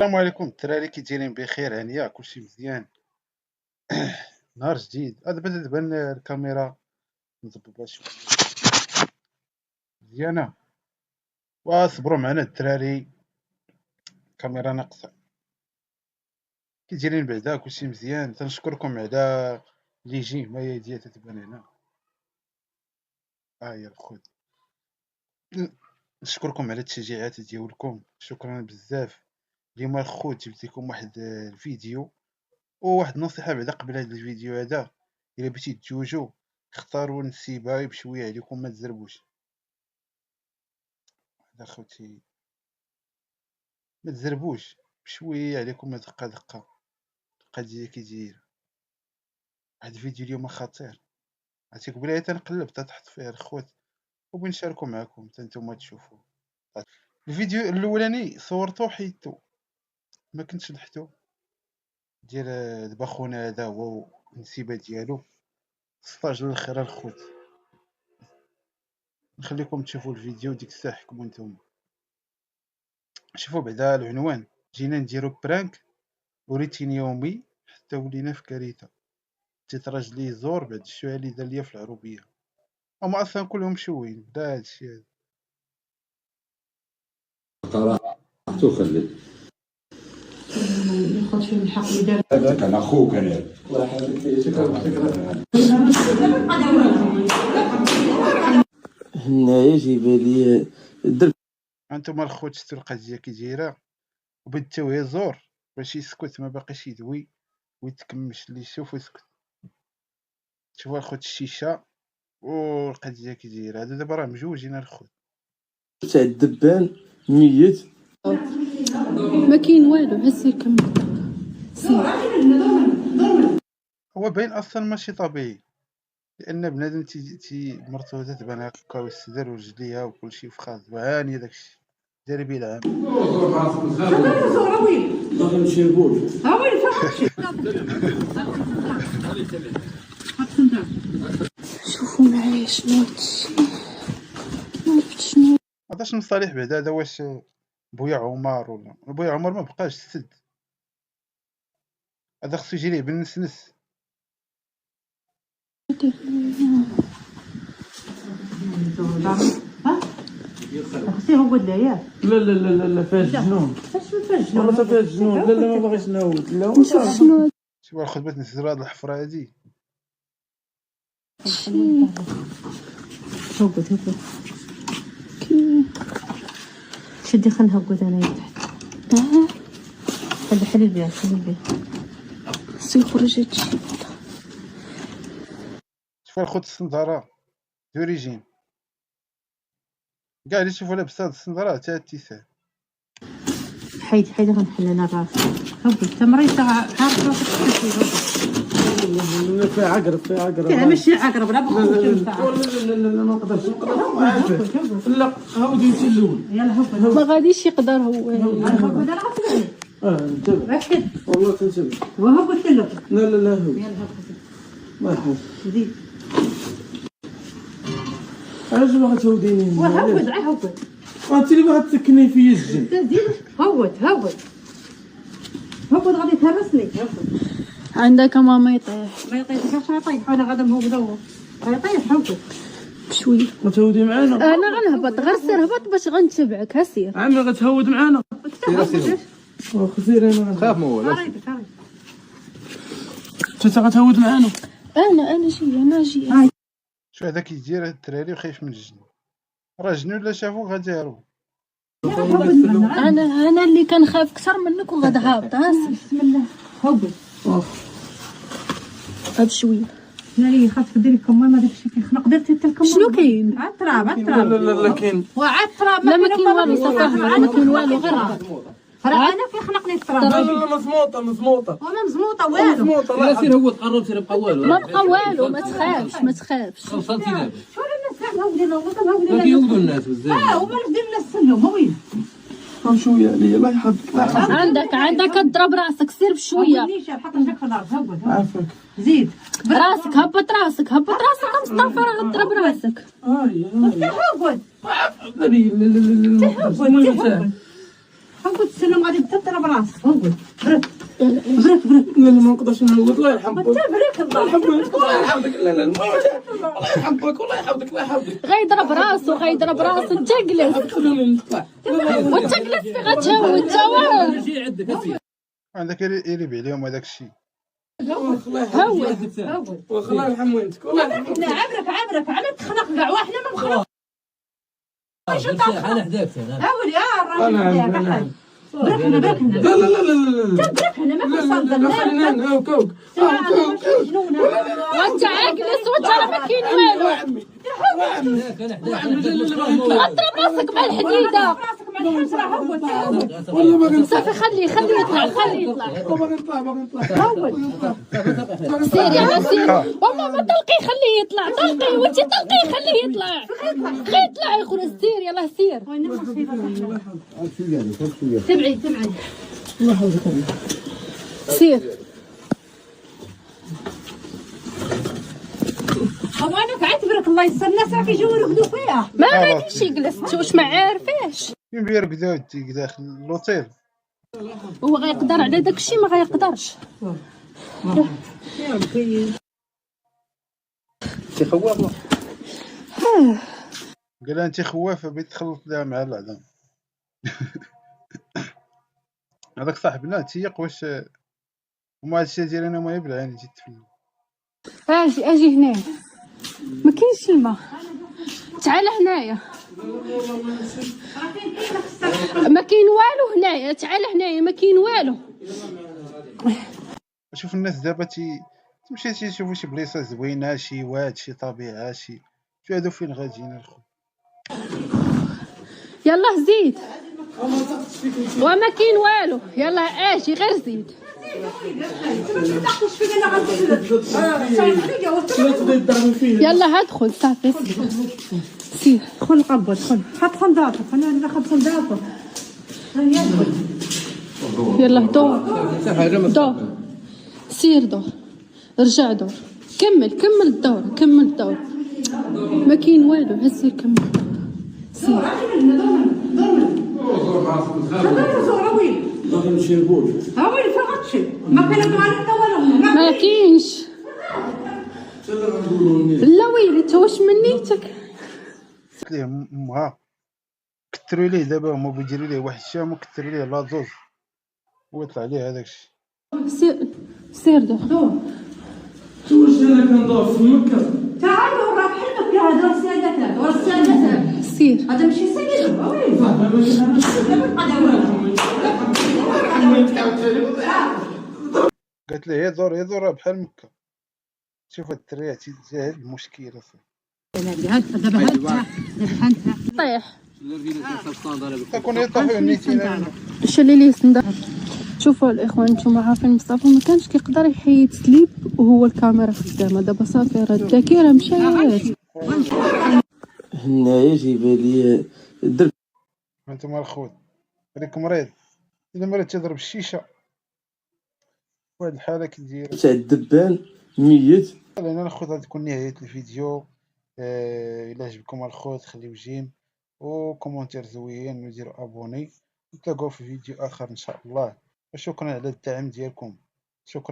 السلام عليكم الدراري، كي دايرين؟ بخير؟ هانيه كلشي مزيان؟ نهار جديد. دابا تبان الكاميرا مظبطه شويه مزيانه. وصبروا معنا الدراري، الكاميرا ناقصه. كي دايرين بعدا؟ كلشي مزيان. تنشكركم على لي جي ما هي ديال تتبان هنا. هي الخوت، نشكركم على التشجيعات ديالكم، شكرا بزاف. اليوم الخوت جبت لكم واحد الفيديو وواحد النصيحه بعدا قبل هذا الفيديو هذا. الا بغيتي تجوجو اختاروا النسيبه بشويه عليكم، ما تزربوش. هذا خوتي، ما تزربوش بشويه عليكم، دقه دقه دقه ديال كي داير. واحد الفيديو اليوم خطير، عرفتي قبيله تنقلب تحط فيه الخوت وبنشاركو معكم حتى نتوما تشوفوا. الفيديو الاولاني صورتو حيدتو، ما كنتش نحتو ديال دابا خونا هذا هو النسيبه ديالو. ستاج للخير الخوت، نخليكم تشوفوا الفيديو ديك الساعه حكموا نتوما. شوفوا بعدا العنوان، جينا نديرو برانك وريتيني يومي حتى ولينا في كارثه. تيتراج لي زور بعد الشويه اللي دار ليا في العروبيه، هما اصلا كلهم شوين بدا هادشي هذا. قرأته خلي ياخذ من الحق اللي دار. هذاك انا اخوك انا. هنايا جايبه لي الدرب. هانتوما الخوت شفتوا القضيه كي دايره، وبداو هي زور باش يسكت، ما باقيش يدوي ويتكمش اللي يشوف ويسكت. شوفوا الخوت الشيشه والقضيه كي دايره. هادو دابا راه مجوجين الخوت. تاع الدبان ميت، ما كاين والو، هسه كمل. هو باين اصلا ماشي طبيعي، لان بنادم تي مرتو تتبان هكا والصدر ورجليها وكلشي فخاذ وعانيه داكشي داري بيه العام. شوفوا معايا شنو شنو هذاش مصالح بعدا. هذا واش بويا عمر ولا بويا عمر؟ ما بقاش السد هذا، خصو يجي ليه بالنسنس. خصيه هو قد ياك. لا لا لا لا فيها الجنون. اش فيها الجنون؟ والله فيها الجنون. لا لا ما باغيش نعاود. لا نشوف شنو شوف الخوت بغيت نسدو هاد الحفره هادي. هبط شدي خلينا نهبط انا تحت. هذا حلل بيها سيخرج هادشي. شوف الخوت السنداره دوريجين كاع اللي تشوفوا لابسه هاد السنداره تاع التيسان. حيد غنحل انا الراس. هبط تمريته عارف راسك لا فيها عقرب. لا ماشي عقرب، لا بخوف. لا ما نقدرش. لا هاودي انت الاول. يلا هبط. ما غاديش يقدر هو. هبط انا عارفه. انتبه ركز والله تنتبه. وهبط له. لا هو يلا هبط ما يحوس. زيد علاش باغا تهوديني؟ وهبط هبط. انت اللي باغا تسكني فيا الجن. زيد هبط غادي تهرسني. عندك ماما يطيح. ما يطيحش يطيح، انا غادا مهبوط غيطيح. هبط بشويه. ما تهودي معانا؟ انا غنهبط، غير سير هبط باش غنتبعك. هسير عمي غتهود معانا. خسير انا خاف مو انت غتهود معانا. انا جايه. شو هذا كيدير هاد الدراري وخايف من الجن؟ راه جنون لا شافو غادي يهربوا. انا اللي كنخاف اكثر منك وغادا هابط. بسم الله هبط. هاد شويه. لا خاصك ديري كمامه داكشي كيخنق. درتي حتى الكمامه. شنو كاين؟ عاد تراب لا كاين. وعاد تراب. لا ما كاين والو صافي، ما كاين والو غير راه انا كيخنقني التراب. لا مزموطه وانا مزموطه والو. لا سير هو تقرب سير بقى والو. ما بقى والو. ما تخافش. وصلتي دابا شو الناس هاودينا والله ما كيودوا الناس بزاف. هما اللي دير لنا السلم. هو وين شويه عليا. الله يحفظك. عندك تضرب راسك. سير بشويه. نيشان حط رجلك في الارض. هبط عافاك. زيد راسك هبط راسك مصطفى. راه غضرب راسك. هبط. لا هبط السلم غادي تضرب راسك. هبط برك برك لا ما نقدرش نهوض. الله يرحمك. برك الله يحفظك الله يحفظك. لا لا الله يحفظك الله يحفظك الله يحفظك. غيضرب راسو غيضرب راسو. انت جلس خلوني نطلع. وانت جلس في غتهوى انت واه. شي عندك اسير عندك يريب عليهم هذاك الشيء. الله يحفظك. الله يرحم والديك. الله يرحمك. لا عبرك على تخنق كاع واحنا ما مخلوق. انا حداك انا هاول يا الراجل بركنا بركنا لا لا لا لا لا بركنا ما لا كنصدق. لا خلينا نهاو كوك. وانت عاجلس وانت راه ما كاين والو. عمي اضرب راسك مع الحديده. والله باغي صافي خليه يطلع خليه يطلع. باغي نطلع. سير يا سير. والله ما طلقي خليه يطلع. طلقي وانت طلقي خليه يطلع. خليه يطلع يا خويا. سير يلاه سير. تبعي سير. انا عتبرك الله يسر. الناس راه كيجيو يرقدوا فيها. ما غاديش يجلس واش ما عارفاش. فين بيرقدوا داخل اللوطيل. هو غيقدر على داكشي ما غيقدرش. قال لها انت خوافه بغيت تخلط لها مع العظام. هذاك صاحبنا تيق واش وما هادشي ديال انا ما يبلعني جيت تفلم. اجي هنايا ما كاينش الماء. تعال هنايا ما كاين والو هنايا. تعال هنايا ما كاين والو. شوف الناس دابا تمشي تيشوفوا شي بلايصه زوينه شي واد شي طبيعه شي هادو فين غاديين الخو. يلا زيد وما كاين والو. يلا اجي غير زيد. يلا ادخل صافي. سير دخل قبل دخل. حط خنداقك. انا ناخذ خنداقك. يلا دور. سير دور. رجع دور. كمل الدور. ما كاين والو. هسير كمل. سير هاوي فقط شي ما كان معنا والو. ما كاينش. لا ويلي انت واش منيتك. قلت ليه امها كثروا ليه دابا هما بيديروا ليه واحد الشام وكثروا ليه لاطوز ويطلع ليه هذاك الشيء. سير دور. واش انا كندور في مكه. تعالوا راه حلمك يا هذا السادات. سير هذا ماشي سيد. قالت ليه يدور بحال مكه. شوف هاد الدري هاد المشكل طيح. تكون يطيحوا النيتين. اش اللي يسند. شوفوا الاخوان نتوما عارفين مصطفى ما كانش كيقدر يحيد سليب وهو الكاميرا خدامه. دابا صافي راه الذاكره مشات. هنايا جايبه لي درب. انتم الخوت هذيك مريض. الا مريض تضرب الشيشه وهاد الحاله كدير تاع الدبان ميت. انا الخوت غادي تكون نهايه الفيديو. الا عجبكم الخوت خليو جيم وكومونتير زوين وديروا ابوني. نتلاقاو في فيديو اخر ان شاء الله. وشكرا على الدعم ديالكم. شكرا.